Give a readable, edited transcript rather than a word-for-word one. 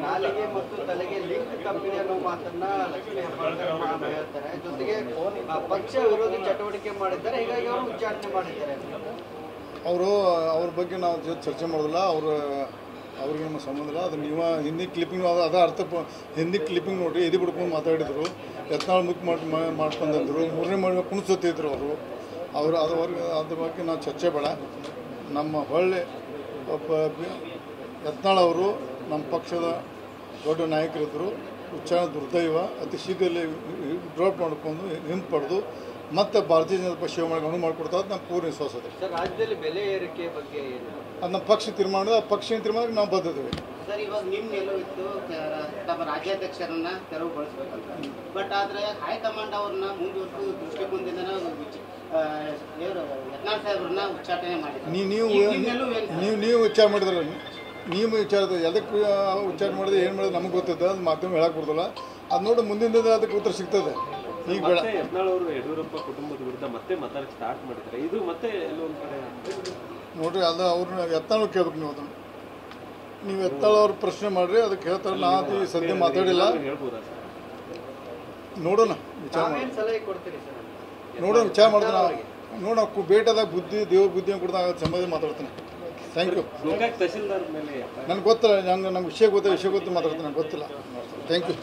ನಾಲಿಗೆ ಮತ್ತು ತಲೆಗೆ ಲಿಂಕ್ ತಪ್ಪಿದೆ ಅನ್ನೋ ಮಾತನ್ನ ಲಕ್ಷ್ಮೀ ಹೆಬ್ಬಾಳ್ಕರ್ ಹೇಳ್ತಾರೆ. ಜೊತೆಗೆ ಪಕ್ಷ ವಿರೋಧಿ ಚಟುವಟಿಕೆ ಮಾಡಿದ್ದಾರೆ, ಹೀಗಾಗಿ ಅವರು ಉಚ್ಚಾಟನೆ ಮಾಡಿದ್ದಾರೆ. ಅವ್ರ ಬಗ್ಗೆ ನಾವು ಚರ್ಚೆ ಮಾಡೋದಿಲ್ಲ. ಅವ್ರಿಗೆ ನಮ್ಮ ಸಂಬಂಧ ಇಲ್ಲ. ಅದು ನೀವು ಹಿಂದಿ ಕ್ಲಿಪ್ಪಿಂಗ್ ಅದ ಅರ್ಥ ಹಿಂದಿ ಕ್ಲಿಪ್ಪಿಂಗ್ ನೋಡಿರಿ, ಎದಿ ಬಿಡ್ಕೊಂಡು ಮಾತಾಡಿದರು, ಯತ್ನಾಳ್ ಮುಖ ಮಾಡ್ಕೊಂಡಂದರು, ಮೂರನೇ ಮಾಡಿ ಕುಣಿಸುತ್ತಿದ್ರು ಅದ್ರ ಬಗ್ಗೆ ನಾವು ಚರ್ಚೆ ಬೇಡ. ನಮ್ಮ ಹೊಳ್ಳೆ ಯತ್ನಾಳ್ ಅವರು ನಮ್ಮ ಪಕ್ಷದ ದೊಡ್ಡ ನಾಯಕರಿದ್ದರು. ಉಚ್ಚಾರ ದುರ್ದೈವ, ಅತಿ ಶೀಘ್ರದಲ್ಲೇ ಡ್ರಾಪ್ ಮಾಡ್ಕೊಂಡು ಹಿಂಪಡೆದು ಮತ್ತು ಭಾರತೀಯ ಜನತಾ ಪಕ್ಷ ಸೇವೆ ಮಾಡಿ ಅನುವು ಮಾಡಿಕೊಡ್ತಾ ನಮ್ಮ ಪೂರ್ಣ ವಿಶ್ವಾಸ ಇದೆ. ರಾಜ್ಯದಲ್ಲಿ ಬೆಲೆ ಏರಿಕೆ ಬಗ್ಗೆ ಅದು ನಮ್ಮ ಪಕ್ಷ ತೀರ್ಮಾನ, ಆ ಪಕ್ಷ ತೀರ್ಮಾನಕ್ಕೆ ನಾವು ಬದ್ಧತೆವೆ. ಸರ್, ಇವಾಗ ನಿಮ್ಮ ನಿಲುವಿತ್ತು ತಮ್ಮ ರಾಜ್ಯಾಧ್ಯಕ್ಷರನ್ನ ತೆರವುಗೊಳಿಸಬೇಕಂತ. ಬಟ್ ಆದರೆ ಹೈಕಮಾಂಡ್ ಅವ್ರನ್ನ ಮುಂದುವರೆದು ದೃಷ್ಟಿಕೋನದಿಂದ ಯತ್ನಾಳ್ ಸಾಹೇಬ್ರನ್ನ ಉಚ್ಚಾಟನೆ ಮಾಡಿದ್ರು. ನೀವು ವಿಚಾರ ಮಾಡಿದ್ರೆ ನೀವು ವಿಚಾರದ ಎದಕ್ಕೆ ಉಚ್ಚಾರ ಮಾಡಿದ್ರೆ ಏನು ಮಾಡಿದ್ರೆ ನಮಗೆ ಗೊತ್ತಿದೆ. ಅದು ಮಾಧ್ಯಮ ಹೇಳಕ್ಕೆ ಬರೋದಿಲ್ಲ. ಅದು ನೋಡಿ ಮುಂದಿನ ದಿನ ಅದಕ್ಕೆ ಉತ್ತರ ಸಿಗ್ತದೆ. ಈಗ ಬೇಡ. ಯತ್ನಾಳ್ ಅವರು ಯಡಿಯೂರಪ್ಪ ಕುಟುಂಬದ ವಿರುದ್ಧ ಮತ್ತೆ ಮಾತಾಡಕ್ಕೆ ಸ್ಟಾರ್ಟ್ ಮಾಡಿದ್ದಾರೆ. ಇದು ಮತ್ತೆ ಎಲ್ಲೊಂದು ಕಡೆ ನೋಡ್ರಿ, ಅದು ಅವ್ರನ್ನ ಯತ್ನಾಳ್ ಕೇಳ್ಬೇಕು. ನೀವು ಯತ್ನಾಳ್ ಅವ್ರ ಪ್ರಶ್ನೆ ಮಾಡ್ರಿ, ಅದಕ್ಕೆ ಹೇಳ್ತಾರೆ. ನಾವು ಈ ಸದ್ಯ ಮಾತಾಡಿಲ್ಲ, ನೋಡೋಣ ವಿಚಾರ ಮಾಡ್ತೀನಿ. ನೋಡೋಣ ಭೇಟದಾಗ ಬುದ್ಧಿ ದೇವ್ರ ಬುದ್ಧಿ ಕೊಡ್ದಾಗ ಸಂಬಂಧ ಮಾತಾಡ್ತಾನೆ. Thank you. ತಹಸೀಲ್ದಾರ್ ಮೇಲೆ ನನಗೆ ಗೊತ್ತಿಲ್ಲ, ನಂಗೆ ವಿಷಯ ಗೊತ್ತಿಲ್ಲ ಮಾತಾಡ್ತೀನಿ, ನನಗೆ ಗೊತ್ತಿಲ್ಲ. Thank you.